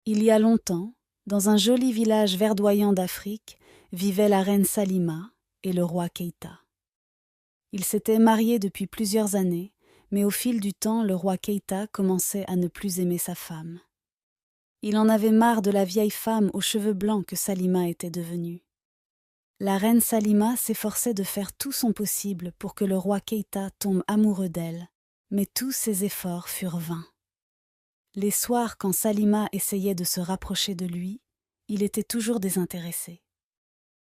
Il y a longtemps, dans un joli village verdoyant d'Afrique, vivait la reine Salima et le roi Keïta. Ils s'étaient mariés depuis plusieurs années, mais au fil du temps, le roi Keïta commençait à ne plus aimer sa femme. Il en avait marre de la vieille femme aux cheveux blancs que Salima était devenue. La reine Salima s'efforçait de faire tout son possible pour que le roi Keïta tombe amoureux d'elle, mais tous ses efforts furent vains. Les soirs, quand Salima essayait de se rapprocher de lui, il était toujours désintéressé.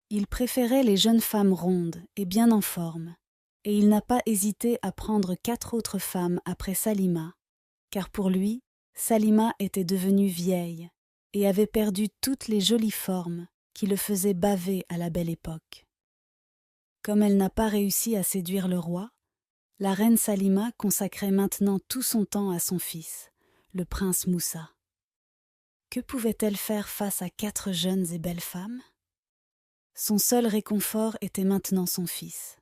Il préférait les jeunes femmes rondes et bien en forme, et il n'a pas hésité à prendre 4 autres femmes après Salima, car pour lui, Salima était devenue vieille et avait perdu toutes les jolies formes qui le faisaient baver à la belle époque. Comme elle n'a pas réussi à séduire le roi, la reine Salima consacrait maintenant tout son temps à son fils, le prince Moussa. Que pouvait-elle faire face à 4 jeunes et belles femmes? Son seul réconfort était maintenant son fils.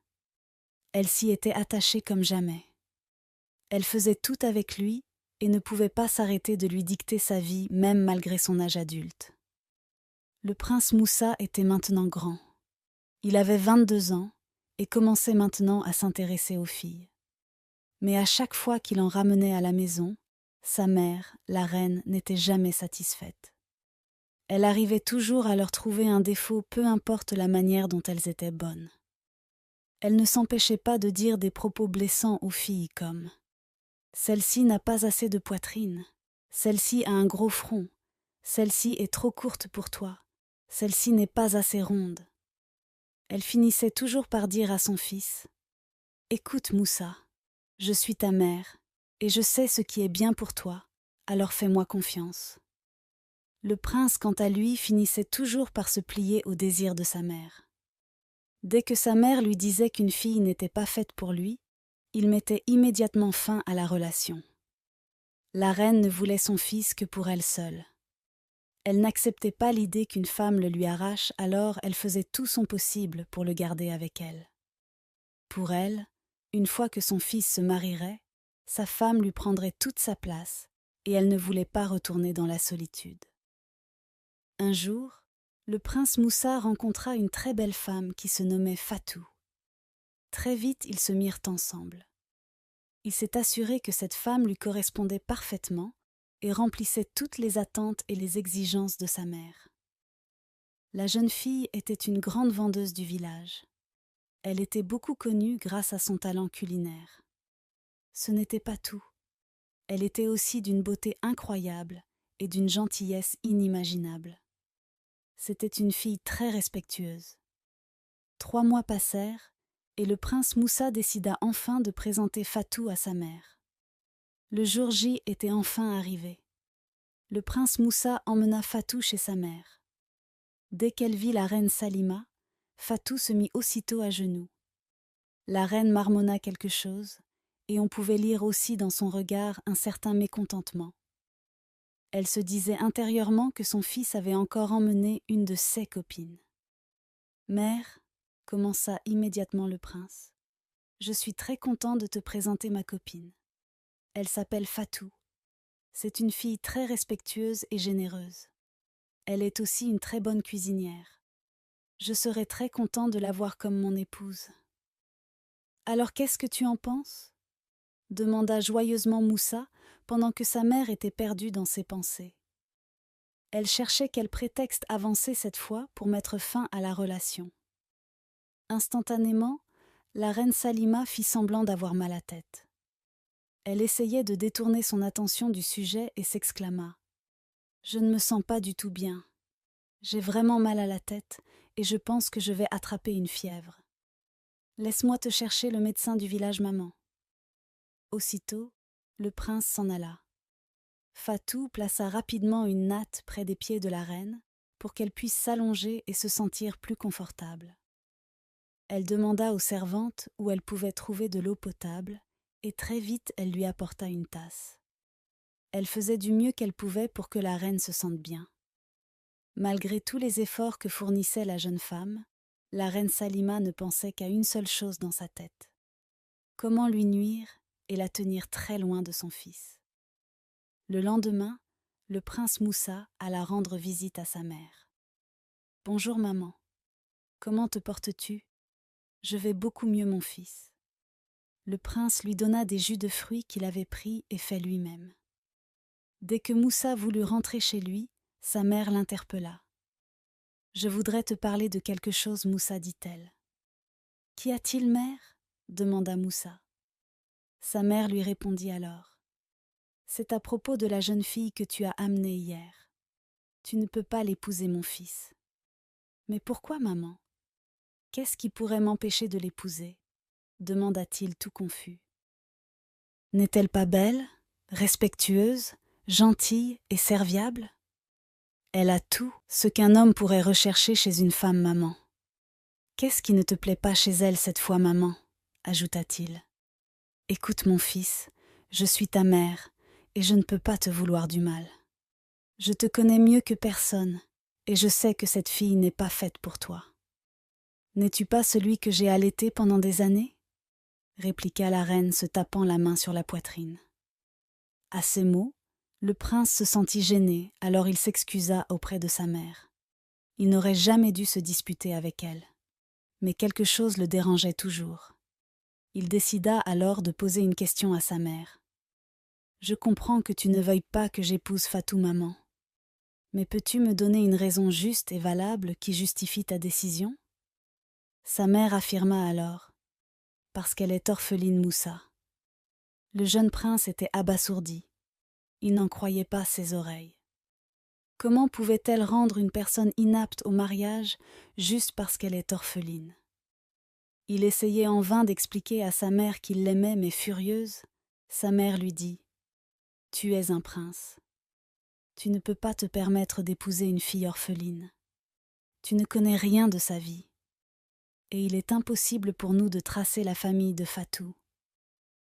Elle s'y était attachée comme jamais. Elle faisait tout avec lui et ne pouvait pas s'arrêter de lui dicter sa vie, même malgré son âge adulte. Le prince Moussa était maintenant grand. Il avait 22 ans et commençait maintenant à s'intéresser aux filles. Mais à chaque fois qu'il en ramenait à la maison, sa mère, la reine, n'était jamais satisfaite. Elle arrivait toujours à leur trouver un défaut, peu importe la manière dont elles étaient bonnes. Elle ne s'empêchait pas de dire des propos blessants aux filles comme « Celle-ci n'a pas assez de poitrine »,« Celle-ci a un gros front »,« Celle-ci est trop courte pour toi »,« Celle-ci n'est pas assez ronde ». Elle finissait toujours par dire à son fils « Écoute Moussa, je suis ta mère et je sais ce qui est bien pour toi, alors fais-moi confiance. » Le prince, quant à lui, finissait toujours par se plier au désir de sa mère. Dès que sa mère lui disait qu'une fille n'était pas faite pour lui, il mettait immédiatement fin à la relation. La reine ne voulait son fils que pour elle seule. Elle n'acceptait pas l'idée qu'une femme le lui arrache, alors elle faisait tout son possible pour le garder avec elle. Pour elle, une fois que son fils se marierait, sa femme lui prendrait toute sa place et elle ne voulait pas retourner dans la solitude. Un jour, le prince Moussa rencontra une très belle femme qui se nommait Fatou. Très vite, ils se mirent ensemble. Il s'est assuré que cette femme lui correspondait parfaitement et remplissait toutes les attentes et les exigences de sa mère. La jeune fille était une grande vendeuse du village. Elle était beaucoup connue grâce à son talent culinaire. Ce n'était pas tout. Elle était aussi d'une beauté incroyable et d'une gentillesse inimaginable. C'était une fille très respectueuse. 3 mois passèrent et le prince Moussa décida enfin de présenter Fatou à sa mère. Le jour J était enfin arrivé. Le prince Moussa emmena Fatou chez sa mère. Dès qu'elle vit la reine Salima, Fatou se mit aussitôt à genoux. La reine marmonna quelque chose, et on pouvait lire aussi dans son regard un certain mécontentement. Elle se disait intérieurement que son fils avait encore emmené une de ses copines. « Mère, » commença immédiatement le prince, « je suis très content de te présenter ma copine. Elle s'appelle Fatou. C'est une fille très respectueuse et généreuse. Elle est aussi une très bonne cuisinière. Je serais très content de la voir comme mon épouse. »« Alors qu'est-ce que tu en penses ?» demanda joyeusement Moussa pendant que sa mère était perdue dans ses pensées. Elle cherchait quel prétexte avancer cette fois pour mettre fin à la relation. Instantanément, la reine Salima fit semblant d'avoir mal à tête. Elle essayait de détourner son attention du sujet et s'exclama « Je ne me sens pas du tout bien. J'ai vraiment mal à la tête et je pense que je vais attraper une fièvre. Laisse-moi te chercher le médecin du village maman. » Aussitôt, le prince s'en alla. Fatou plaça rapidement une natte près des pieds de la reine pour qu'elle puisse s'allonger et se sentir plus confortable. Elle demanda aux servantes où elle pouvait trouver de l'eau potable et très vite elle lui apporta une tasse. Elle faisait du mieux qu'elle pouvait pour que la reine se sente bien. Malgré tous les efforts que fournissait la jeune femme, la reine Salima ne pensait qu'à une seule chose dans sa tête. Comment lui nuire et la tenir très loin de son fils. Le lendemain, le prince Moussa alla rendre visite à sa mère. « Bonjour maman, comment te portes-tu ? Je vais beaucoup mieux mon fils. » Le prince lui donna des jus de fruits qu'il avait pris et fait lui-même. Dès que Moussa voulut rentrer chez lui, sa mère l'interpella. « Je voudrais te parler de quelque chose, Moussa, dit-elle. »« Qu'y a-t-il, mère » demanda Moussa. Sa mère lui répondit alors. « C'est à propos de la jeune fille que tu as amenée hier. Tu ne peux pas l'épouser, mon fils. »« Mais pourquoi, maman ? Qu'est-ce qui pourrait m'empêcher de l'épouser » demanda-t-il tout confus. « N'est-elle pas belle, respectueuse, gentille et serviable ? Elle a tout ce qu'un homme pourrait rechercher chez une femme, maman. Qu'est-ce qui ne te plaît pas chez elle cette fois, maman ? Ajouta-t-il. Écoute, mon fils, je suis ta mère et je ne peux pas te vouloir du mal. Je te connais mieux que personne et je sais que cette fille n'est pas faite pour toi. N'es-tu pas celui que j'ai allaité pendant des années ? Répliqua la reine se tapant la main sur la poitrine. À ces mots, le prince se sentit gêné, alors il s'excusa auprès de sa mère. Il n'aurait jamais dû se disputer avec elle. Mais quelque chose le dérangeait toujours. Il décida alors de poser une question à sa mère. « Je comprends que tu ne veuilles pas que j'épouse Fatou, maman. Mais peux-tu me donner une raison juste et valable qui justifie ta décision ?» Sa mère affirma alors. « Parce qu'elle est orpheline, Moussa. » Le jeune prince était abasourdi. Il n'en croyait pas ses oreilles. Comment pouvait-elle rendre une personne inapte au mariage juste parce qu'elle est orpheline ? Il essayait en vain d'expliquer à sa mère qu'il l'aimait, mais furieuse, sa mère lui dit « Tu es un prince. Tu ne peux pas te permettre d'épouser une fille orpheline. Tu ne connais rien de sa vie. Et il est impossible pour nous de tracer la famille de Fatou.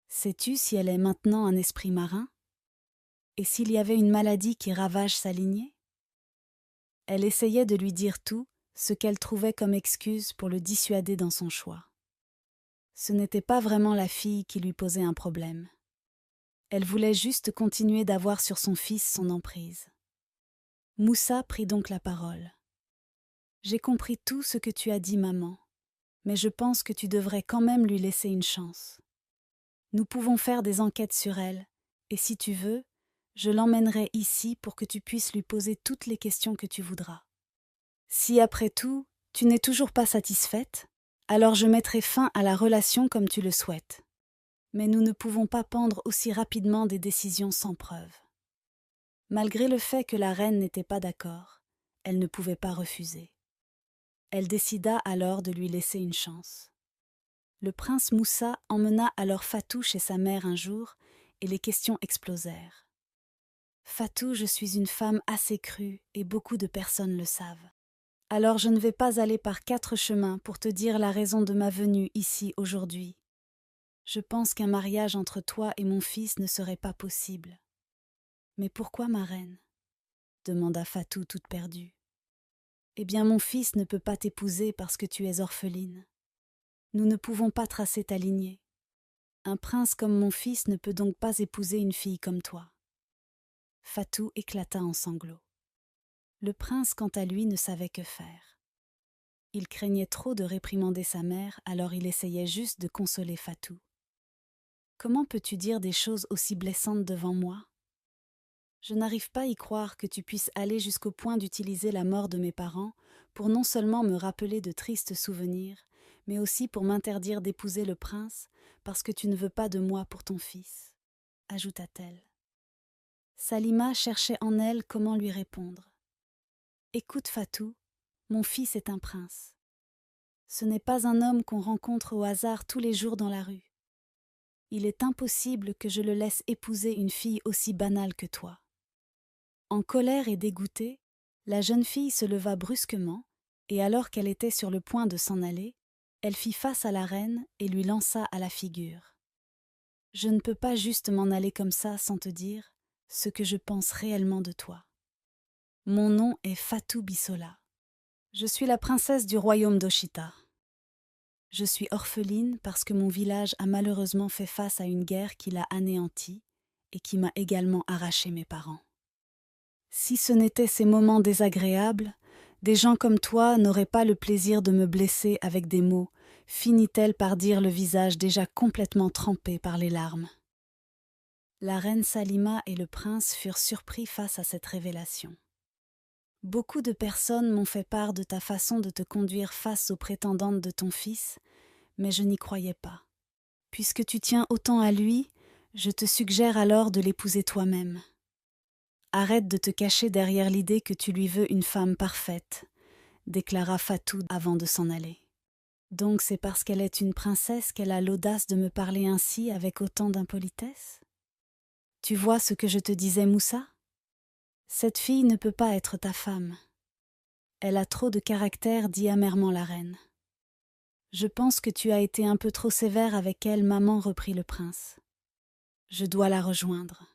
Sais-tu si elle est maintenant un esprit marin ? Et s'il y avait une maladie qui ravage sa lignée ? » Elle essayait de lui dire tout ce qu'elle trouvait comme excuse pour le dissuader dans son choix. Ce n'était pas vraiment la fille qui lui posait un problème. Elle voulait juste continuer d'avoir sur son fils son emprise. Moussa prit donc la parole. « J'ai compris tout ce que tu as dit, maman, mais je pense que tu devrais quand même lui laisser une chance. Nous pouvons faire des enquêtes sur elle, et si tu veux, je l'emmènerai ici pour que tu puisses lui poser toutes les questions que tu voudras. Si après tout, tu n'es toujours pas satisfaite, alors je mettrai fin à la relation comme tu le souhaites. Mais nous ne pouvons pas prendre aussi rapidement des décisions sans preuve. » Malgré le fait que la reine n'était pas d'accord, elle ne pouvait pas refuser. Elle décida alors de lui laisser une chance. Le prince Moussa emmena alors Fatou chez sa mère un jour et les questions explosèrent. « Fatou, je suis une femme assez crue et beaucoup de personnes le savent. Alors je ne vais pas aller par 4 chemins pour te dire la raison de ma venue ici aujourd'hui. Je pense qu'un mariage entre toi et mon fils ne serait pas possible. »« Mais pourquoi, ma reine ? » demanda Fatou toute perdue. « Eh bien, mon fils ne peut pas t'épouser parce que tu es orpheline. Nous ne pouvons pas tracer ta lignée. Un prince comme mon fils ne peut donc pas épouser une fille comme toi. » Fatou éclata en sanglots. Le prince, quant à lui, ne savait que faire. Il craignait trop de réprimander sa mère, alors il essayait juste de consoler Fatou. « Comment peux-tu dire des choses aussi blessantes devant moi ? Je n'arrive pas à y croire que tu puisses aller jusqu'au point d'utiliser la mort de mes parents pour non seulement me rappeler de tristes souvenirs, mais aussi pour m'interdire d'épouser le prince parce que tu ne veux pas de moi pour ton fils, » ajouta-t-elle. Salima cherchait en elle comment lui répondre. « Écoute, Fatou, mon fils est un prince. Ce n'est pas un homme qu'on rencontre au hasard tous les jours dans la rue. Il est impossible que je le laisse épouser une fille aussi banale que toi. » En colère et dégoûtée, la jeune fille se leva brusquement, et alors qu'elle était sur le point de s'en aller, elle fit face à la reine et lui lança à la figure. « Je ne peux pas juste m'en aller comme ça sans te dire ce que je pense réellement de toi. Mon nom est Fatou Bissola. Je suis la princesse du royaume d'Ochita. Je suis orpheline parce que mon village a malheureusement fait face à une guerre qui l'a anéantie et qui m'a également arraché mes parents. Si ce n'étaient ces moments désagréables, des gens comme toi n'auraient pas le plaisir de me blesser avec des mots, finit-elle par dire, le visage déjà complètement trempé par les larmes. La reine Salima et le prince furent surpris face à cette révélation. Beaucoup de personnes m'ont fait part de ta façon de te conduire face aux prétendantes de ton fils, mais je n'y croyais pas. Puisque tu tiens autant à lui, je te suggère alors de l'épouser toi-même. Arrête de te cacher derrière l'idée que tu lui veux une femme parfaite, déclara Fatou avant de s'en aller. Donc c'est parce qu'elle est une princesse qu'elle a l'audace de me parler ainsi avec autant d'impolitesse? Tu vois ce que je te disais, Moussa? Cette fille ne peut pas être ta femme. Elle a trop de caractère, dit amèrement la reine. Je pense que tu as été un peu trop sévère avec elle, maman, reprit le prince. Je dois la rejoindre.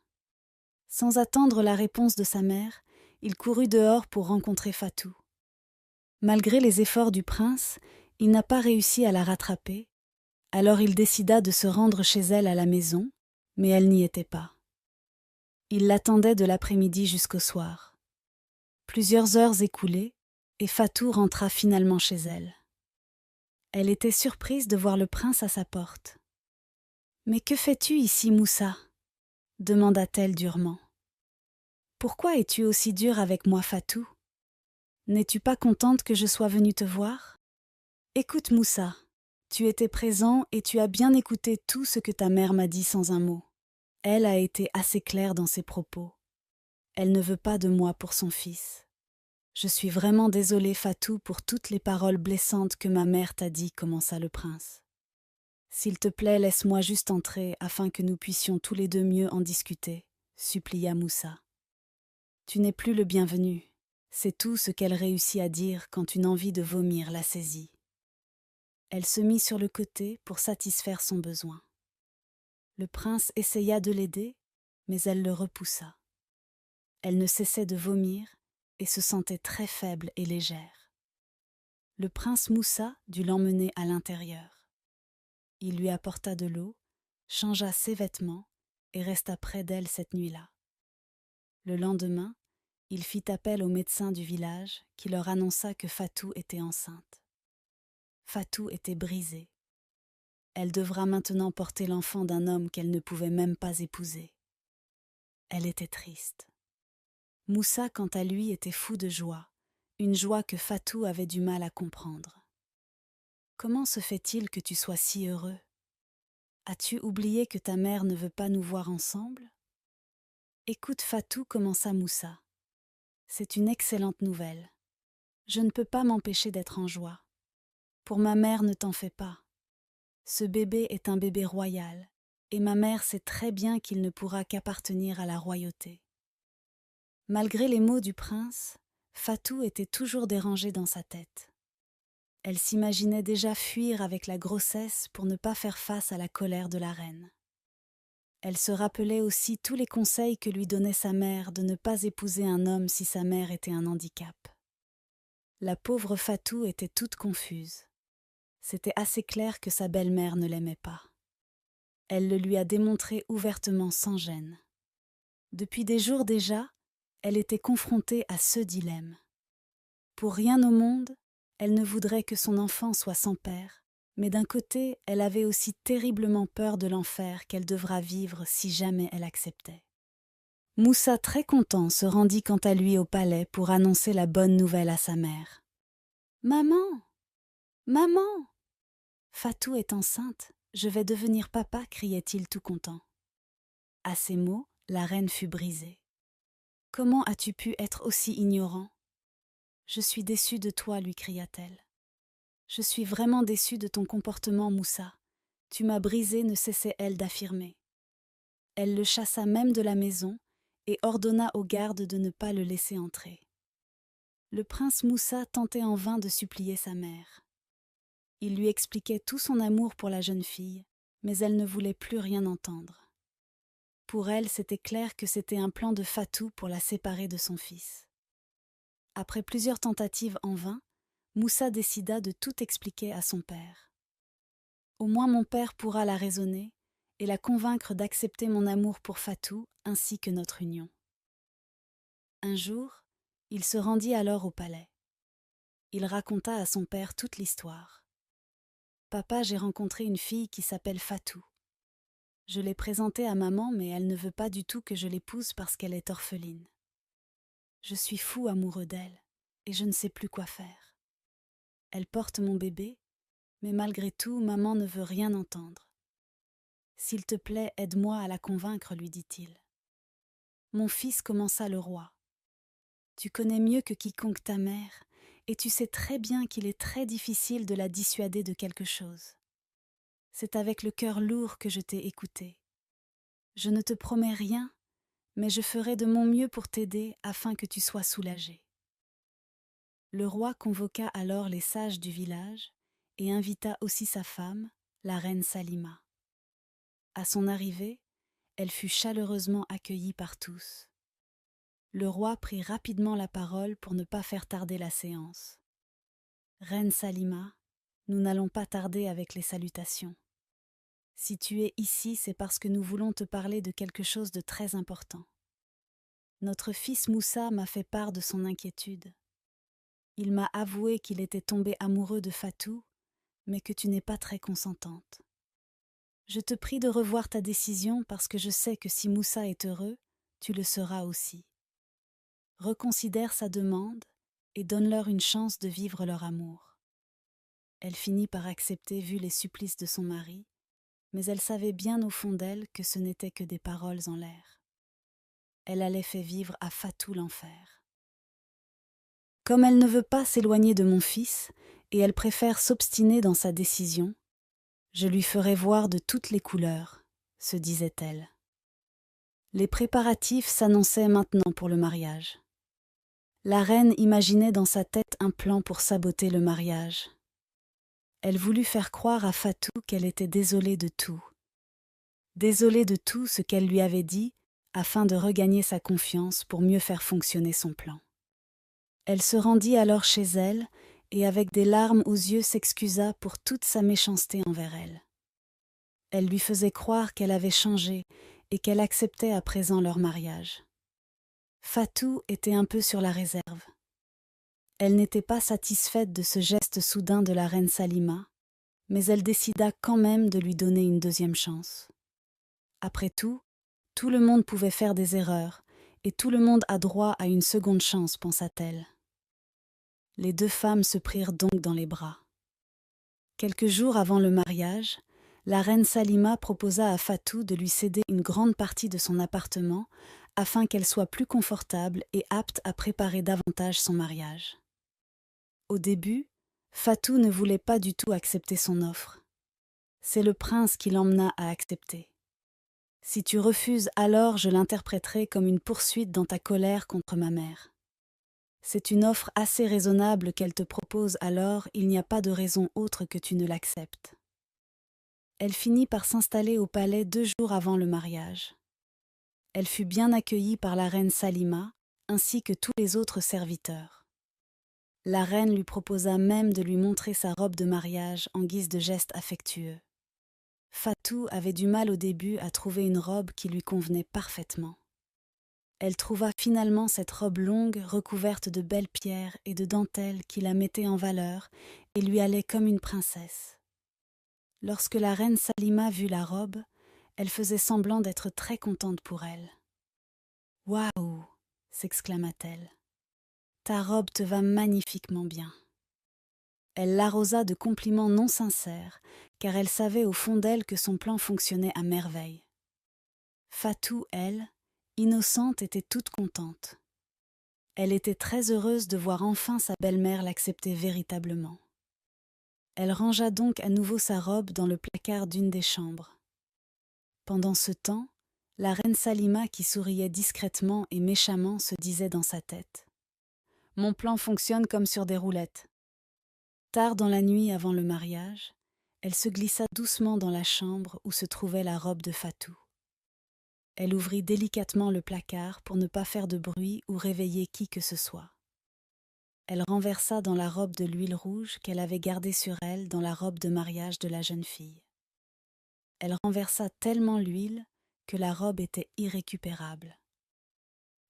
Sans attendre la réponse de sa mère, il courut dehors pour rencontrer Fatou. Malgré les efforts du prince, il n'a pas réussi à la rattraper, alors il décida de se rendre chez elle à la maison, mais elle n'y était pas. Il l'attendait de l'après-midi jusqu'au soir. Plusieurs heures écoulées, et Fatou rentra finalement chez elle. Elle était surprise de voir le prince à sa porte. « Mais que fais-tu ici, Moussa » demanda-t-elle durement. « Pourquoi es-tu aussi dur avec moi, Fatou? N'es-tu pas contente que je sois venue te voir? Écoute, Moussa, tu étais présent et tu as bien écouté tout ce que ta mère m'a dit sans un mot. Elle a été assez claire dans ses propos. Elle ne veut pas de moi pour son fils. Je suis vraiment désolée, Fatou, pour toutes les paroles blessantes que ma mère t'a dit, commença le prince. S'il te plaît, laisse-moi juste entrer afin que nous puissions tous les deux mieux en discuter, supplia Moussa. Tu n'es plus le bienvenu. C'est tout ce qu'elle réussit à dire quand une envie de vomir la saisit. Elle se mit sur le côté pour satisfaire son besoin. Le prince essaya de l'aider, mais elle le repoussa. Elle ne cessait de vomir et se sentait très faible et légère. Le prince Moussa dut l'emmener à l'intérieur. Il lui apporta de l'eau, changea ses vêtements et resta près d'elle cette nuit-là. Le lendemain, il fit appel au médecin du village qui leur annonça que Fatou était enceinte. Fatou était brisée. Elle devra maintenant porter l'enfant d'un homme qu'elle ne pouvait même pas épouser. Elle était triste. Moussa, quant à lui, était fou de joie, une joie que Fatou avait du mal à comprendre. « Comment se fait-il que tu sois si heureux? As-tu oublié que ta mère ne veut pas nous voir ensemble? » « Écoute, Fatou, commença Moussa. C'est une excellente nouvelle. Je ne peux pas m'empêcher d'être en joie. Pour ma mère, ne t'en fais pas. Ce bébé est un bébé royal, et ma mère sait très bien qu'il ne pourra qu'appartenir à la royauté. » Malgré les mots du prince, Fatou était toujours dérangée dans sa tête. Elle s'imaginait déjà fuir avec la grossesse pour ne pas faire face à la colère de la reine. Elle se rappelait aussi tous les conseils que lui donnait sa mère de ne pas épouser un homme si sa mère était un handicap. La pauvre Fatou était toute confuse. C'était assez clair que sa belle-mère ne l'aimait pas. Elle le lui a démontré ouvertement sans gêne. Depuis des jours déjà, elle était confrontée à ce dilemme. Pour rien au monde, elle ne voudrait que son enfant soit sans père, mais d'un côté, elle avait aussi terriblement peur de l'enfer qu'elle devra vivre si jamais elle acceptait. Moussa, très content, se rendit quant à lui au palais pour annoncer la bonne nouvelle à sa mère. « Maman! Maman! Fatou est enceinte, je vais devenir papa, criait-il tout content. À ces mots, la reine fut brisée. « Comment as-tu pu être aussi ignorant? Je suis déçue de toi, lui cria-t-elle. Je suis vraiment déçue de ton comportement, Moussa. Tu m'as brisée, ne cessait elle d'affirmer. Elle le chassa même de la maison et ordonna aux gardes de ne pas le laisser entrer. Le prince Moussa tentait en vain de supplier sa mère. Il lui expliquait tout son amour pour la jeune fille, mais elle ne voulait plus rien entendre. Pour elle, c'était clair que c'était un plan de Fatou pour la séparer de son fils. Après plusieurs tentatives en vain, Moussa décida de tout expliquer à son père. Au moins mon père pourra la raisonner et la convaincre d'accepter mon amour pour Fatou ainsi que notre union. Un jour, il se rendit alors au palais. Il raconta à son père toute l'histoire. Papa, j'ai rencontré une fille qui s'appelle Fatou. Je l'ai présentée à maman, mais elle ne veut pas du tout que je l'épouse parce qu'elle est orpheline. Je suis fou amoureux d'elle, et je ne sais plus quoi faire. Elle porte mon bébé, mais malgré tout, maman ne veut rien entendre. S'il te plaît, aide-moi à la convaincre, lui dit-il. Mon fils, commença le roi. Tu connais mieux que quiconque ta mère, et tu sais très bien qu'il est très difficile de la dissuader de quelque chose. C'est avec le cœur lourd que je t'ai écouté. Je ne te promets rien, mais je ferai de mon mieux pour t'aider afin que tu sois soulagé. Le roi convoqua alors les sages du village et invita aussi sa femme, la reine Salima. À son arrivée, elle fut chaleureusement accueillie par tous. Le roi prit rapidement la parole pour ne pas faire tarder la séance. Reine Salima, nous n'allons pas tarder avec les salutations. Si tu es ici, c'est parce que nous voulons te parler de quelque chose de très important. Notre fils Moussa m'a fait part de son inquiétude. Il m'a avoué qu'il était tombé amoureux de Fatou, mais que tu n'es pas très consentante. Je te prie de revoir ta décision parce que je sais que si Moussa est heureux, tu le seras aussi. Reconsidère sa demande et donne-leur une chance de vivre leur amour. Elle finit par accepter vu les supplices de son mari, mais elle savait bien au fond d'elle que ce n'étaient que des paroles en l'air. Elle allait faire vivre à Fatou l'enfer. Comme elle ne veut pas s'éloigner de mon fils, et elle préfère s'obstiner dans sa décision, je lui ferai voir de toutes les couleurs, se disait-elle. Les préparatifs s'annonçaient maintenant pour le mariage. La reine imaginait dans sa tête un plan pour saboter le mariage. Elle voulut faire croire à Fatou qu'elle était désolée de tout. Désolée de tout ce qu'elle lui avait dit, afin de regagner sa confiance pour mieux faire fonctionner son plan. Elle se rendit alors chez elle, et avec des larmes aux yeux s'excusa pour toute sa méchanceté envers elle. Elle lui faisait croire qu'elle avait changé et qu'elle acceptait à présent leur mariage. Fatou était un peu sur la réserve. Elle n'était pas satisfaite de ce geste soudain de la reine Salima, mais elle décida quand même de lui donner une deuxième chance. Après tout le monde pouvait faire des erreurs, et tout le monde a droit à une seconde chance, pensa-t-elle. Les deux femmes se prirent donc dans les bras. Quelques jours avant le mariage, la reine Salima proposa à Fatou de lui céder une grande partie de son appartement afin qu'elle soit plus confortable et apte à préparer davantage son mariage. Au début, Fatou ne voulait pas du tout accepter son offre. C'est le prince qui l'emmena à accepter. Si tu refuses, alors je l'interpréterai comme une poursuite dans ta colère contre ma mère. C'est une offre assez raisonnable qu'elle te propose, alors il n'y a pas de raison autre que tu ne l'acceptes. Elle finit par s'installer au palais 2 jours avant le mariage. Elle fut bien accueillie par la reine Salima, ainsi que tous les autres serviteurs. La reine lui proposa même de lui montrer sa robe de mariage en guise de geste affectueux. Fatou avait du mal au début à trouver une robe qui lui convenait parfaitement. Elle trouva finalement cette robe longue recouverte de belles pierres et de dentelles qui la mettaient en valeur et lui allait comme une princesse. Lorsque la reine Salima vit la robe, elle faisait semblant d'être très contente pour elle. « Waouh !» s'exclama-t-elle. « Ta robe te va magnifiquement bien. » Elle l'arrosa de compliments non sincères, car elle savait au fond d'elle que son plan fonctionnait à merveille. Fatou, elle, innocente, était toute contente. Elle était très heureuse de voir enfin sa belle-mère l'accepter véritablement. Elle rangea donc à nouveau sa robe dans le placard d'une des chambres. Pendant ce temps, la reine Salima, qui souriait discrètement et méchamment, se disait dans sa tête : « Mon plan fonctionne comme sur des roulettes. » Tard dans la nuit avant le mariage, elle se glissa doucement dans la chambre où se trouvait la robe de Fatou. Elle ouvrit délicatement le placard pour ne pas faire de bruit ou réveiller qui que ce soit. Elle renversa dans la robe de l'huile rouge qu'elle avait gardée sur elle dans la robe de mariage de la jeune fille. Elle renversa tellement l'huile que la robe était irrécupérable.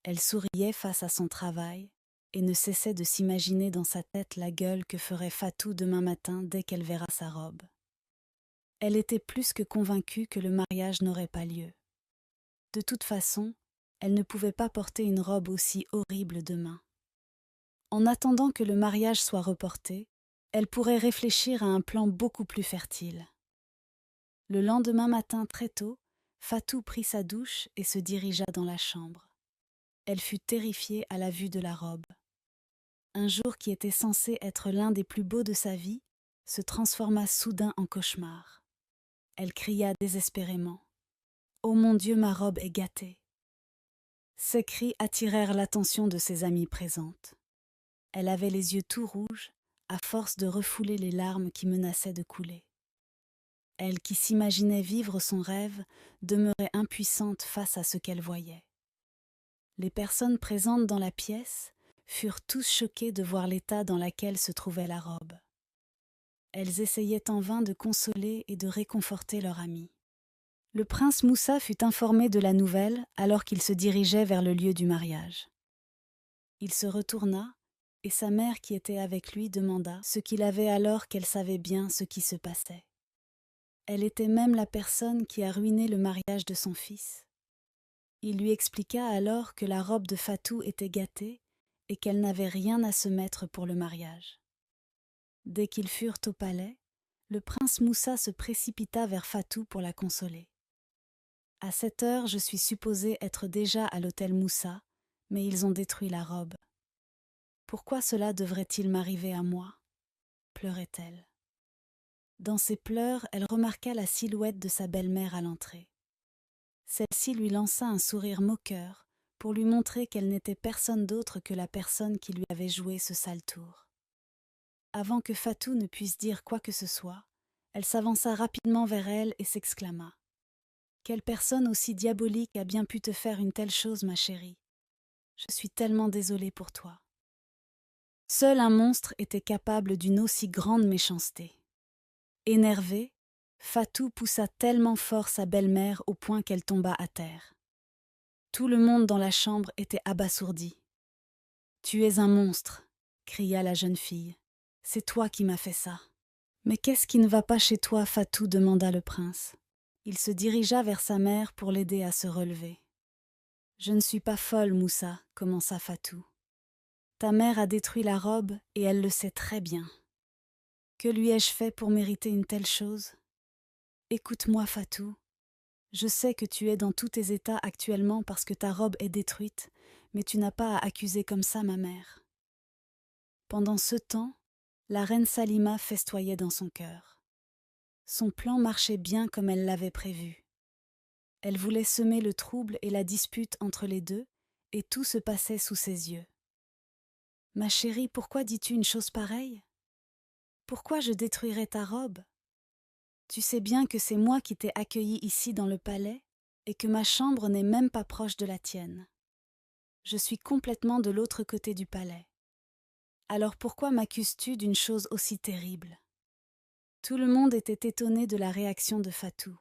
Elle souriait face à son travail et ne cessait de s'imaginer dans sa tête la gueule que ferait Fatou demain matin dès qu'elle verra sa robe. Elle était plus que convaincue que le mariage n'aurait pas lieu. De toute façon, elle ne pouvait pas porter une robe aussi horrible demain. En attendant que le mariage soit reporté, elle pourrait réfléchir à un plan beaucoup plus fertile. Le lendemain matin très tôt, Fatou prit sa douche et se dirigea dans la chambre. Elle fut terrifiée à la vue de la robe. Un jour qui était censé être l'un des plus beaux de sa vie se transforma soudain en cauchemar. Elle cria désespérément. « Oh mon Dieu, ma robe est gâtée !» Ces cris attirèrent l'attention de ses amies présentes. Elle avait les yeux tout rouges, à force de refouler les larmes qui menaçaient de couler. Elle, qui s'imaginait vivre son rêve, demeurait impuissante face à ce qu'elle voyait. Les personnes présentes dans la pièce furent tous choquées de voir l'état dans lequel se trouvait la robe. Elles essayaient en vain de consoler et de réconforter leur amie. Le prince Moussa fut informé de la nouvelle alors qu'il se dirigeait vers le lieu du mariage. Il se retourna, et sa mère qui était avec lui demanda ce qu'il avait alors qu'elle savait bien ce qui se passait. Elle était même la personne qui a ruiné le mariage de son fils. Il lui expliqua alors que la robe de Fatou était gâtée et qu'elle n'avait rien à se mettre pour le mariage. Dès qu'ils furent au palais, le prince Moussa se précipita vers Fatou pour la consoler. « À cette heure, je suis supposée être déjà à l'hôtel Moussa, mais ils ont détruit la robe. Pourquoi cela devrait-il m'arriver à moi ?» pleurait-elle. Dans ses pleurs, elle remarqua la silhouette de sa belle-mère à l'entrée. Celle-ci lui lança un sourire moqueur pour lui montrer qu'elle n'était personne d'autre que la personne qui lui avait joué ce sale tour. Avant que Fatou ne puisse dire quoi que ce soit, elle s'avança rapidement vers elle et s'exclama. « Quelle personne aussi diabolique a bien pu te faire une telle chose, ma chérie? Je suis tellement désolée pour toi. » Seul un monstre était capable d'une aussi grande méchanceté. Énervée, Fatou poussa tellement fort sa belle-mère au point qu'elle tomba à terre. Tout le monde dans la chambre était abasourdi. « Tu es un monstre !» cria la jeune fille. « C'est toi qui m'as fait ça. »« Mais qu'est-ce qui ne va pas chez toi, Fatou ?» demanda le prince. Il se dirigea vers sa mère pour l'aider à se relever. « Je ne suis pas folle, Moussa, » commença Fatou. « Ta mère a détruit la robe et elle le sait très bien. Que lui ai-je fait pour mériter une telle chose? Écoute-moi, Fatou. Je sais que tu es dans tous tes états actuellement parce que ta robe est détruite, mais tu n'as pas à accuser comme ça ma mère. » Pendant ce temps, la reine Salima festoyait dans son cœur. Son plan marchait bien comme elle l'avait prévu. Elle voulait semer le trouble et la dispute entre les deux, et tout se passait sous ses yeux. « Ma chérie, pourquoi dis-tu une chose pareille? Pourquoi je détruirais ta robe? Tu sais bien que c'est moi qui t'ai accueillie ici dans le palais et que ma chambre n'est même pas proche de la tienne. Je suis complètement de l'autre côté du palais. Alors pourquoi m'accuses-tu d'une chose aussi terrible? » Tout le monde était étonné de la réaction de Fatou.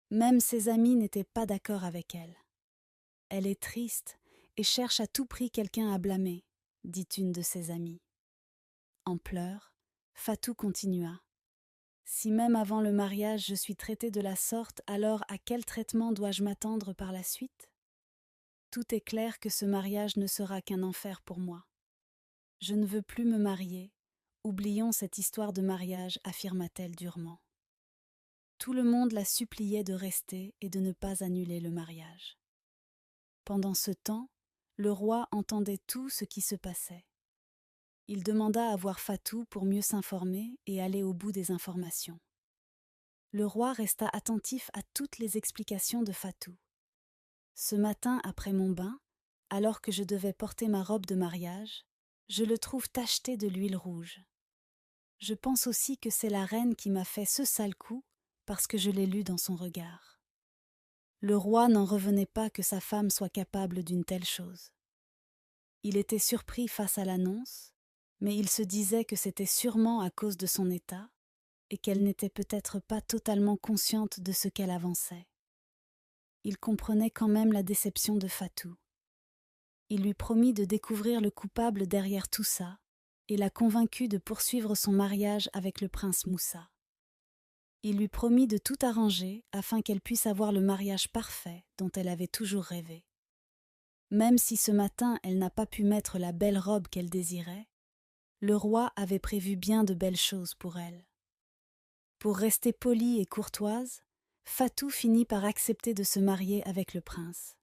Même ses amis n'étaient pas d'accord avec elle. « Elle est triste et cherche à tout prix quelqu'un à blâmer, » dit une de ses amies. En pleurs, Fatou continua. « Si même avant le mariage je suis traitée de la sorte, alors à quel traitement dois-je m'attendre par la suite? Tout est clair que ce mariage ne sera qu'un enfer pour moi. Je ne veux plus me marier. Oublions cette histoire de mariage, affirma-t-elle durement. Tout le monde la suppliait de rester et de ne pas annuler le mariage. Pendant ce temps, le roi entendait tout ce qui se passait. Il demanda à voir Fatou pour mieux s'informer et aller au bout des informations. Le roi resta attentif à toutes les explications de Fatou. Ce matin, après mon bain, alors que je devais porter ma robe de mariage, je le trouve tacheté de l'huile rouge. Je pense aussi que c'est la reine qui m'a fait ce sale coup parce que je l'ai lu dans son regard. Le roi n'en revenait pas que sa femme soit capable d'une telle chose. Il était surpris face à l'annonce, mais il se disait que c'était sûrement à cause de son état et qu'elle n'était peut-être pas totalement consciente de ce qu'elle avançait. Il comprenait quand même la déception de Fatou. Il lui promit de découvrir le coupable derrière tout ça et la convaincut de poursuivre son mariage avec le prince Moussa. Il lui promit de tout arranger afin qu'elle puisse avoir le mariage parfait dont elle avait toujours rêvé. Même si ce matin elle n'a pas pu mettre la belle robe qu'elle désirait, le roi avait prévu bien de belles choses pour elle. Pour rester polie et courtoise, Fatou finit par accepter de se marier avec le prince.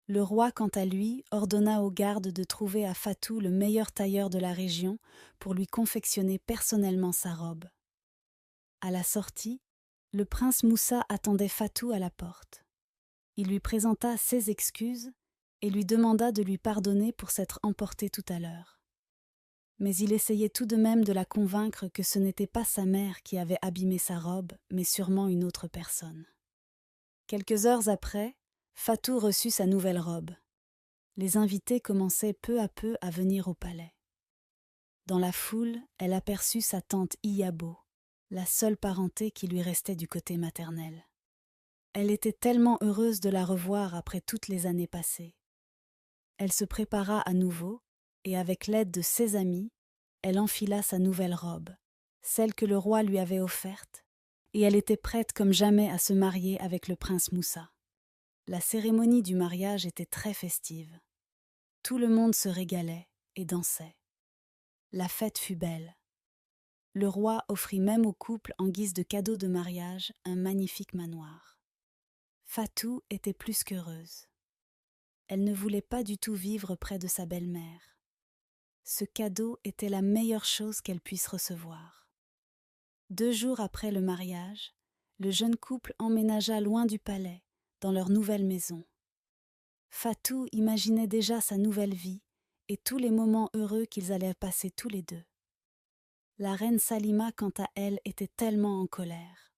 Le roi, quant à lui, ordonna aux gardes de trouver à Fatou le meilleur tailleur de la région pour lui confectionner personnellement sa robe. À la sortie, le prince Moussa attendait Fatou à la porte. Il lui présenta ses excuses et lui demanda de lui pardonner pour s'être emporté tout à l'heure. Mais il essayait tout de même de la convaincre que ce n'était pas sa mère qui avait abîmé sa robe, mais sûrement une autre personne. Quelques heures après, Fatou reçut sa nouvelle robe. Les invités commençaient peu à peu à venir au palais. Dans la foule, elle aperçut sa tante Iyabo, la seule parenté qui lui restait du côté maternel. Elle était tellement heureuse de la revoir après toutes les années passées. Elle se prépara à nouveau, et avec l'aide de ses amis, elle enfila sa nouvelle robe, celle que le roi lui avait offerte, et elle était prête comme jamais à se marier avec le prince Moussa. La cérémonie du mariage était très festive. Tout le monde se régalait et dansait. La fête fut belle. Le roi offrit même au couple en guise de cadeau de mariage un magnifique manoir. Fatou était plus qu'heureuse. Elle ne voulait pas du tout vivre près de sa belle-mère. Ce cadeau était la meilleure chose qu'elle puisse recevoir. 2 jours après le mariage, le jeune couple emménagea loin du palais, dans leur nouvelle maison. Fatou imaginait déjà sa nouvelle vie et tous les moments heureux qu'ils allaient passer tous les deux. La reine Salima, quant à elle, était tellement en colère.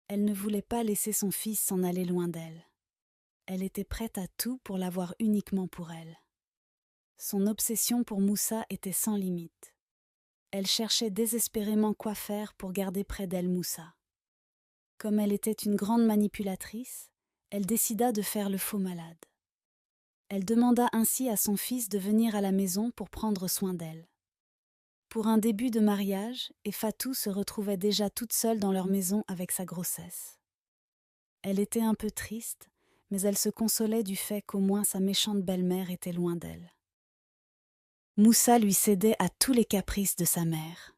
Elle ne voulait pas laisser son fils s'en aller loin d'elle. Elle était prête à tout pour l'avoir uniquement pour elle. Son obsession pour Moussa était sans limite. Elle cherchait désespérément quoi faire pour garder près d'elle Moussa. Comme elle était une grande manipulatrice, elle décida de faire le faux malade. Elle demanda ainsi à son fils de venir à la maison pour prendre soin d'elle. Pour un début de mariage, et Fatou se retrouvait déjà toute seule dans leur maison avec sa grossesse. Elle était un peu triste, mais elle se consolait du fait qu'au moins sa méchante belle-mère était loin d'elle. Moussa lui cédait à tous les caprices de sa mère.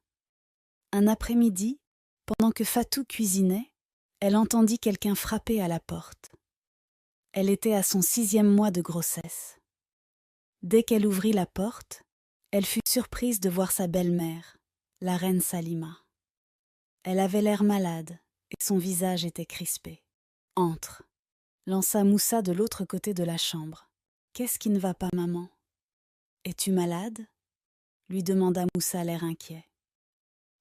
Un après-midi, pendant que Fatou cuisinait, elle entendit quelqu'un frapper à la porte. Elle était à son 6e mois de grossesse. Dès qu'elle ouvrit la porte, elle fut surprise de voir sa belle-mère, la reine Salima. Elle avait l'air malade et son visage était crispé. « Entre », lança Moussa de l'autre côté de la chambre. « Qu'est-ce qui ne va pas, maman ? Es-tu malade ?» lui demanda Moussa l'air inquiet.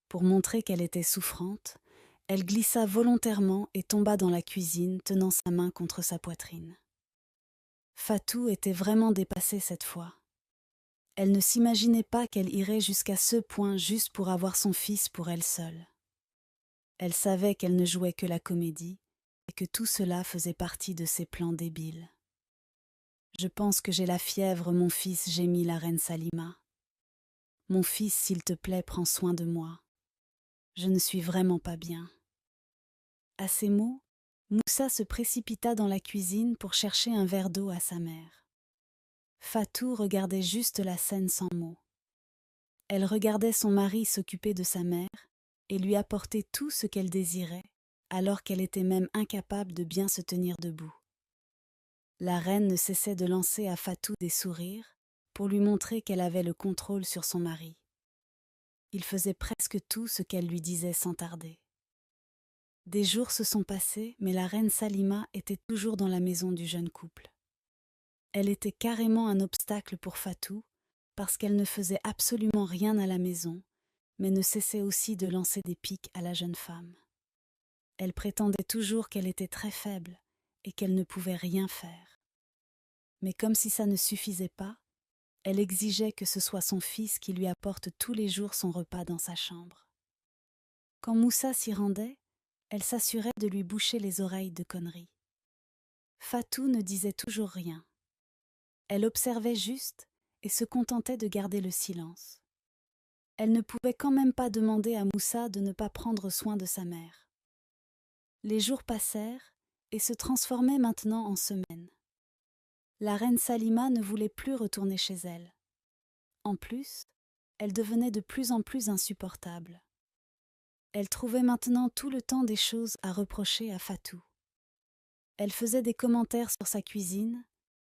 Pour montrer qu'elle était souffrante, elle glissa volontairement et tomba dans la cuisine, tenant sa main contre sa poitrine. Fatou était vraiment dépassée cette fois. Elle ne s'imaginait pas qu'elle irait jusqu'à ce point juste pour avoir son fils pour elle seule. Elle savait qu'elle ne jouait que la comédie et que tout cela faisait partie de ses plans débiles. « Je pense que j'ai la fièvre, mon fils, » gémit la reine Salima. « Mon fils, s'il te plaît, prends soin de moi. Je ne suis vraiment pas bien. » À ces mots, Moussa se précipita dans la cuisine pour chercher un verre d'eau à sa mère. Fatou regardait juste la scène sans mots. Elle regardait son mari s'occuper de sa mère et lui apporter tout ce qu'elle désirait, alors qu'elle était même incapable de bien se tenir debout. La reine ne cessait de lancer à Fatou des sourires pour lui montrer qu'elle avait le contrôle sur son mari. Il faisait presque tout ce qu'elle lui disait sans tarder. Des jours se sont passés, mais la reine Salima était toujours dans la maison du jeune couple. Elle était carrément un obstacle pour Fatou, parce qu'elle ne faisait absolument rien à la maison, mais ne cessait aussi de lancer des piques à la jeune femme. Elle prétendait toujours qu'elle était très faible et qu'elle ne pouvait rien faire. Mais comme si ça ne suffisait pas, elle exigeait que ce soit son fils qui lui apporte tous les jours son repas dans sa chambre. Quand Moussa s'y rendait, elle s'assurait de lui boucher les oreilles de conneries. Fatou ne disait toujours rien. Elle observait juste et se contentait de garder le silence. Elle ne pouvait quand même pas demander à Moussa de ne pas prendre soin de sa mère. Les jours passèrent et se transformaient maintenant en semaines. La reine Salima ne voulait plus retourner chez elle. En plus, elle devenait de plus en plus insupportable. Elle trouvait maintenant tout le temps des choses à reprocher à Fatou. Elle faisait des commentaires sur sa cuisine,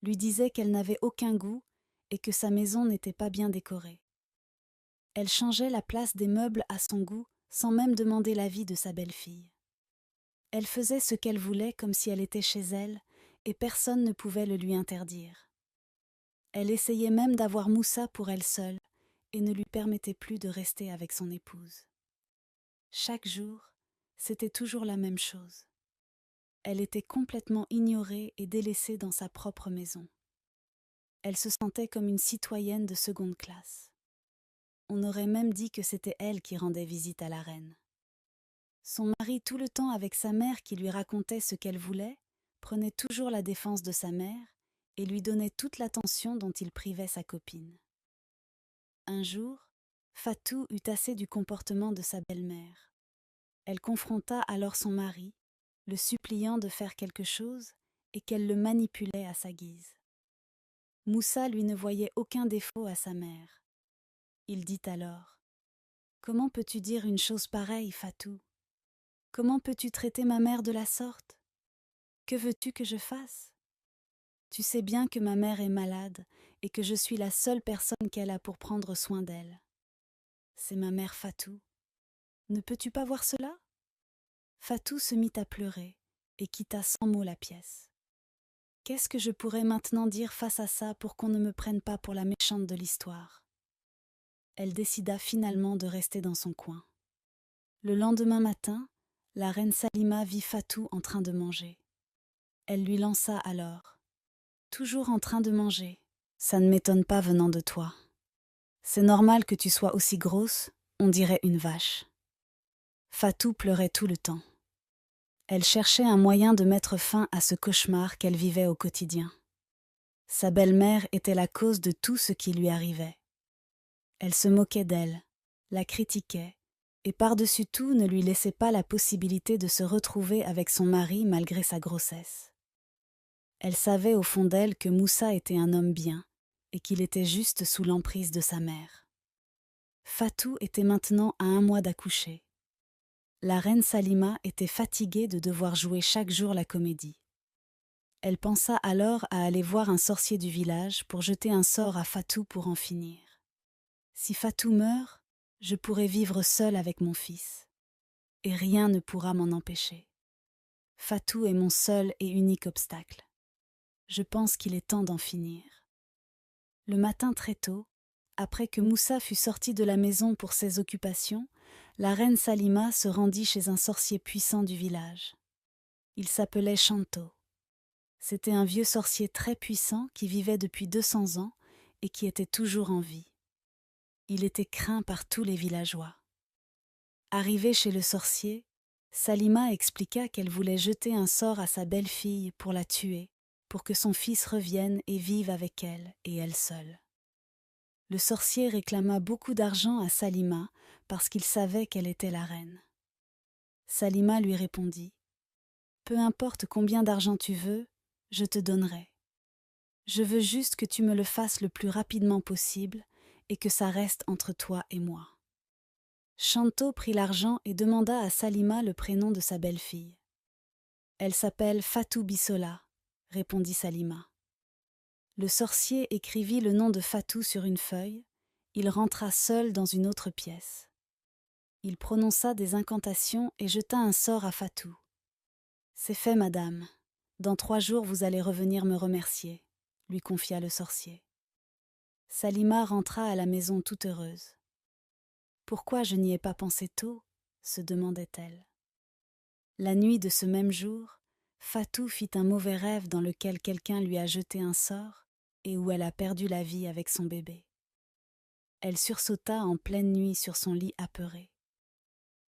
lui disait qu'elle n'avait aucun goût et que sa maison n'était pas bien décorée. Elle changeait la place des meubles à son goût sans même demander l'avis de sa belle-fille. Elle faisait ce qu'elle voulait comme si elle était chez elle et personne ne pouvait le lui interdire. Elle essayait même d'avoir Moussa pour elle seule et ne lui permettait plus de rester avec son épouse. Chaque jour, c'était toujours la même chose. Elle était complètement ignorée et délaissée dans sa propre maison. Elle se sentait comme une citoyenne de seconde classe. On aurait même dit que c'était elle qui rendait visite à la reine. Son mari, tout le temps avec sa mère qui lui racontait ce qu'elle voulait, prenait toujours la défense de sa mère et lui donnait toute l'attention dont il privait sa copine. Un jour, Fatou eut assez du comportement de sa belle-mère. Elle confronta alors son mari, le suppliant de faire quelque chose et qu'elle le manipulait à sa guise. Moussa, lui, ne voyait aucun défaut à sa mère. Il dit alors : « Comment peux-tu dire une chose pareille, Fatou ? Comment peux-tu traiter ma mère de la sorte ? Que veux-tu que je fasse ? Tu sais bien que ma mère est malade et que je suis la seule personne qu'elle a pour prendre soin d'elle. C'est ma mère Fatou. Ne peux-tu pas voir cela ? » Fatou se mit à pleurer et quitta sans mot la pièce. Qu'est-ce que je pourrais maintenant dire face à ça pour qu'on ne me prenne pas pour la méchante de l'histoire ? Elle décida finalement de rester dans son coin. Le lendemain matin, la reine Salima vit Fatou en train de manger. Elle lui lança alors : « Toujours en train de manger, ça ne m'étonne pas venant de toi. C'est normal que tu sois aussi grosse, on dirait une vache. » Fatou pleurait tout le temps. Elle cherchait un moyen de mettre fin à ce cauchemar qu'elle vivait au quotidien. Sa belle-mère était la cause de tout ce qui lui arrivait. Elle se moquait d'elle, la critiquait, et par-dessus tout ne lui laissait pas la possibilité de se retrouver avec son mari malgré sa grossesse. Elle savait au fond d'elle que Moussa était un homme bien, et qu'il était juste sous l'emprise de sa mère. Fatou était maintenant à 1 mois d'accoucher. La reine Salima était fatiguée de devoir jouer chaque jour la comédie. Elle pensa alors à aller voir un sorcier du village pour jeter un sort à Fatou pour en finir. Si Fatou meurt, je pourrai vivre seule avec mon fils, et rien ne pourra m'en empêcher. Fatou est mon seul et unique obstacle. Je pense qu'il est temps d'en finir. Le matin très tôt, après que Moussa fut sorti de la maison pour ses occupations, la reine Salima se rendit chez un sorcier puissant du village. Il s'appelait Shanto. C'était un vieux sorcier très puissant qui vivait depuis 200 ans et qui était toujours en vie. Il était craint par tous les villageois. Arrivée chez le sorcier, Salima expliqua qu'elle voulait jeter un sort à sa belle-fille pour la tuer, pour que son fils revienne et vive avec elle et elle seule. Le sorcier réclama beaucoup d'argent à Salima parce qu'il savait qu'elle était la reine. Salima lui répondit : « Peu importe combien d'argent tu veux, je te donnerai. Je veux juste que tu me le fasses le plus rapidement possible et que ça reste entre toi et moi. » Shanto prit l'argent et demanda à Salima le prénom de sa belle-fille. « Elle s'appelle Fatou Bissola », répondit Salima. Le sorcier écrivit le nom de Fatou sur une feuille. Il rentra seul dans une autre pièce. Il prononça des incantations et jeta un sort à Fatou. « C'est fait, madame. Dans 3 jours, vous allez revenir me remercier », lui confia le sorcier. Salima rentra à la maison toute heureuse. « Pourquoi je n'y ai pas pensé tôt ?» se demandait-elle. La nuit de ce même jour, Fatou fit un mauvais rêve dans lequel quelqu'un lui a jeté un sort et où elle a perdu la vie avec son bébé. Elle sursauta en pleine nuit sur son lit apeuré.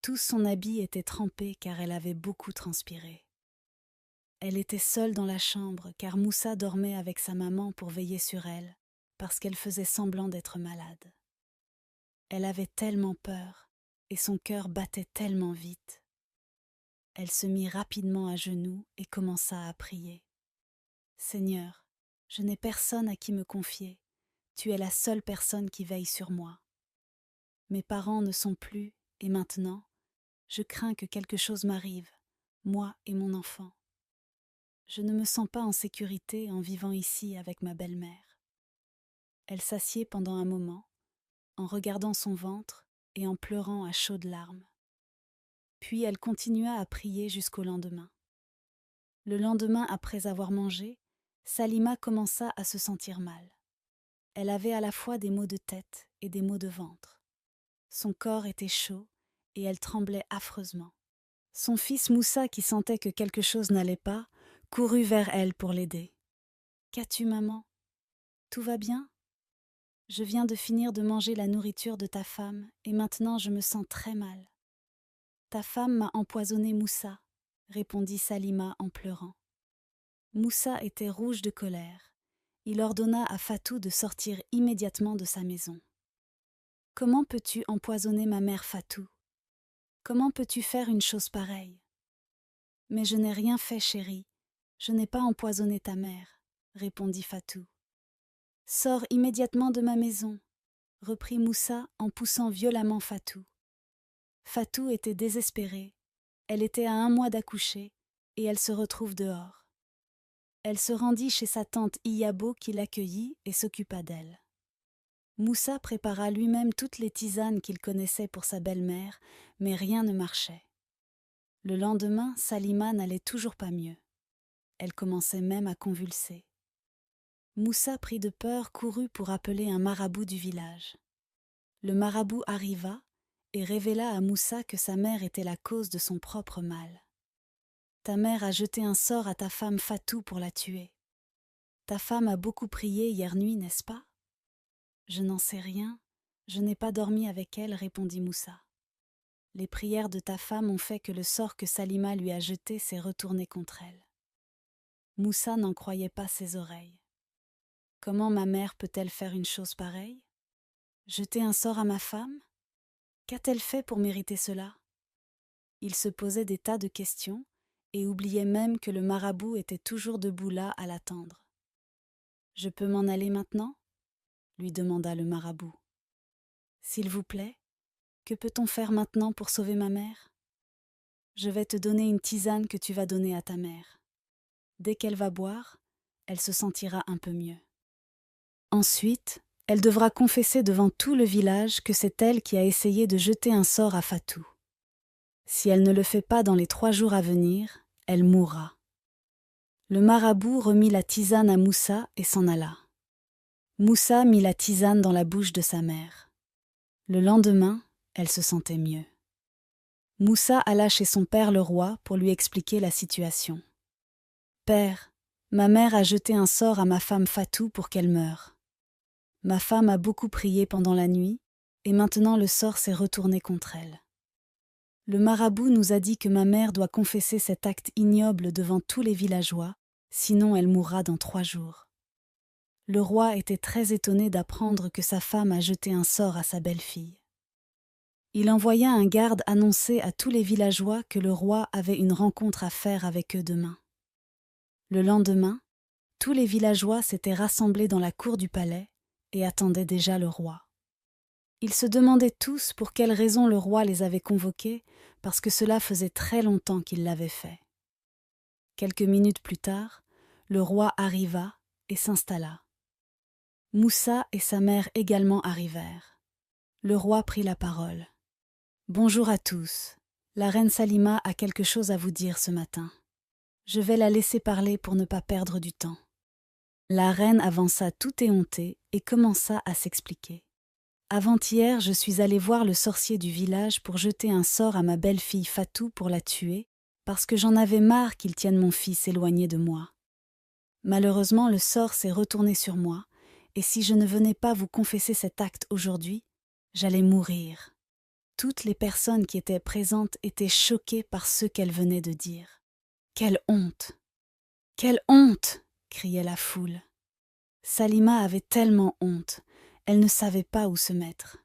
Tout son habit était trempé car elle avait beaucoup transpiré. Elle était seule dans la chambre car Moussa dormait avec sa maman pour veiller sur elle, parce qu'elle faisait semblant d'être malade. Elle avait tellement peur et son cœur battait tellement vite. Elle se mit rapidement à genoux et commença à prier. « Seigneur, je n'ai personne à qui me confier. Tu es la seule personne qui veille sur moi. Mes parents ne sont plus et maintenant, je crains que quelque chose m'arrive, moi et mon enfant. Je ne me sens pas en sécurité en vivant ici avec ma belle-mère. » Elle s'assied pendant un moment, en regardant son ventre et en pleurant à chaudes larmes. Puis elle continua à prier jusqu'au lendemain. Le lendemain, après avoir mangé, Salima commença à se sentir mal. Elle avait à la fois des maux de tête et des maux de ventre. Son corps était chaud et elle tremblait affreusement. Son fils Moussa, qui sentait que quelque chose n'allait pas, courut vers elle pour l'aider. « Qu'as-tu, maman ? Tout va bien ? Je viens de finir de manger la nourriture de ta femme et maintenant je me sens très mal. »« Ta femme m'a empoisonné Moussa, » répondit Salima en pleurant. Moussa était rouge de colère. Il ordonna à Fatou de sortir immédiatement de sa maison. « Comment peux-tu empoisonner ma mère, Fatou ? Comment peux-tu faire une chose pareille ? » ?»« Mais je n'ai rien fait, chérie. Je n'ai pas empoisonné ta mère, » répondit Fatou. « Sors immédiatement de ma maison, » reprit Moussa en poussant violemment Fatou. Fatou était désespérée. Elle était à 1 mois d'accoucher et elle se retrouve dehors. Elle se rendit chez sa tante Iyabo qui l'accueillit et s'occupa d'elle. Moussa prépara lui-même toutes les tisanes qu'il connaissait pour sa belle-mère, mais rien ne marchait. Le lendemain, Salima n'allait toujours pas mieux. Elle commençait même à convulser. Moussa, pris de peur, courut pour appeler un marabout du village. Le marabout arriva et révéla à Moussa que sa mère était la cause de son propre mal. « Ta mère a jeté un sort à ta femme Fatou pour la tuer. Ta femme a beaucoup prié hier nuit, n'est-ce pas ? » ?»« Je n'en sais rien, je n'ai pas dormi avec elle, » répondit Moussa. « Les prières de ta femme ont fait que le sort que Salima lui a jeté s'est retourné contre elle. » Moussa n'en croyait pas ses oreilles. « Comment ma mère peut-elle faire une chose pareille ? Jeter un sort à ma femme ? Qu'a-t-elle fait pour mériter cela ? » Il se posait des tas de questions et oubliait même que le marabout était toujours debout là à l'attendre. « Je peux m'en aller maintenant ? » lui demanda le marabout. « S'il vous plaît, que peut-on faire maintenant pour sauver ma mère ? Je vais te donner une tisane que tu vas donner à ta mère. Dès qu'elle va boire, elle se sentira un peu mieux. Ensuite, elle devra confesser devant tout le village que c'est elle qui a essayé de jeter un sort à Fatou. Si elle ne le fait pas dans les 3 jours à venir, elle mourra. » Le marabout remit la tisane à Moussa et s'en alla. Moussa mit la tisane dans la bouche de sa mère. Le lendemain, elle se sentait mieux. Moussa alla chez son père le roi pour lui expliquer la situation. « Père, ma mère a jeté un sort à ma femme Fatou pour qu'elle meure. Ma femme a beaucoup prié pendant la nuit et maintenant le sort s'est retourné contre elle. Le marabout nous a dit que ma mère doit confesser cet acte ignoble devant tous les villageois, sinon elle mourra dans 3 jours. » Le roi était très étonné d'apprendre que sa femme a jeté un sort à sa belle-fille. Il envoya un garde annoncer à tous les villageois que le roi avait une rencontre à faire avec eux demain. Le lendemain, tous les villageois s'étaient rassemblés dans la cour du palais et attendaient déjà le roi. Ils se demandaient tous pour quelle raison le roi les avait convoqués, parce que cela faisait très longtemps qu'il l'avait fait. Quelques minutes plus tard, le roi arriva et s'installa. Moussa et sa mère également arrivèrent. Le roi prit la parole. « Bonjour à tous. La reine Salima a quelque chose à vous dire ce matin. Je vais la laisser parler pour ne pas perdre du temps. » La reine avança tout éhontée et commença à s'expliquer. « Avant-hier, je suis allée voir le sorcier du village pour jeter un sort à ma belle-fille Fatou pour la tuer, parce que j'en avais marre qu'il tienne mon fils éloigné de moi. Malheureusement, le sort s'est retourné sur moi, et si je ne venais pas vous confesser cet acte aujourd'hui, j'allais mourir. » Toutes les personnes qui étaient présentes étaient choquées par ce qu'elle venait de dire. Quelle honte! Quelle honte! Criait la foule. Salima avait tellement honte, elle ne savait pas où se mettre.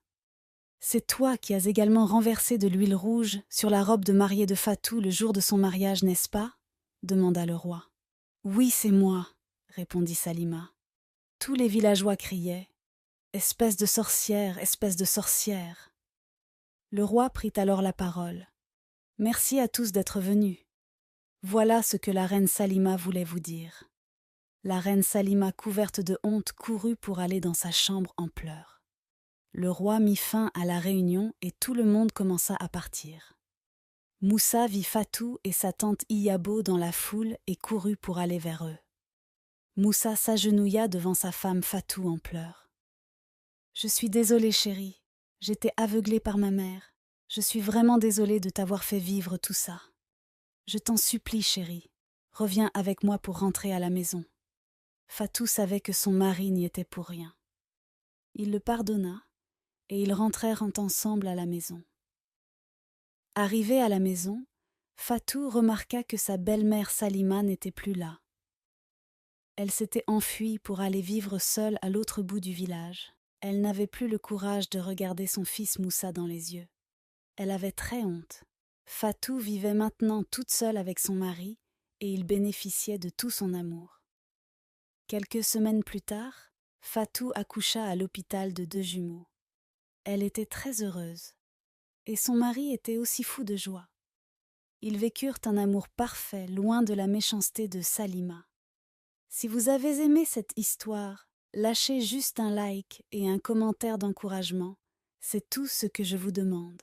C'est toi qui as également renversé de l'huile rouge sur la robe de mariée de Fatou le jour de son mariage, n'est-ce pas? Demanda le roi. Oui, c'est moi, répondit Salima. Tous les villageois criaient. Espèce de sorcière, espèce de sorcière. Le roi prit alors la parole. Merci à tous d'être venus. Voilà ce que la reine Salima voulait vous dire. La reine Salima, couverte de honte, courut pour aller dans sa chambre en pleurs. Le roi mit fin à la réunion et tout le monde commença à partir. Moussa vit Fatou et sa tante Iyabo dans la foule et courut pour aller vers eux. Moussa s'agenouilla devant sa femme Fatou en pleurs. « Je suis désolée, chérie. J'étais aveuglée par ma mère. Je suis vraiment désolée de t'avoir fait vivre tout ça. Je t'en supplie, chérie. Reviens avec moi pour rentrer à la maison. » Fatou savait que son mari n'y était pour rien. Il le pardonna et ils rentrèrent ensemble à la maison. Arrivée à la maison, Fatou remarqua que sa belle-mère Salima n'était plus là. Elle s'était enfuie pour aller vivre seule à l'autre bout du village. Elle n'avait plus le courage de regarder son fils Moussa dans les yeux. Elle avait très honte. Fatou vivait maintenant toute seule avec son mari et il bénéficiait de tout son amour. Quelques semaines plus tard, Fatou accoucha à l'hôpital de 2 jumeaux. Elle était très heureuse. Et son mari était aussi fou de joie. Ils vécurent un amour parfait, loin de la méchanceté de Salima. Si vous avez aimé cette histoire, lâchez juste un like et un commentaire d'encouragement, c'est tout ce que je vous demande.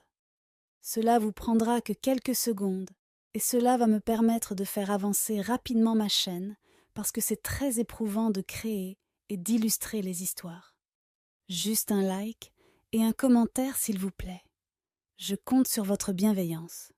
Cela vous prendra que quelques secondes, et cela va me permettre de faire avancer rapidement ma chaîne, parce que c'est très éprouvant de créer et d'illustrer les histoires. Juste un like et un commentaire s'il vous plaît. Je compte sur votre bienveillance.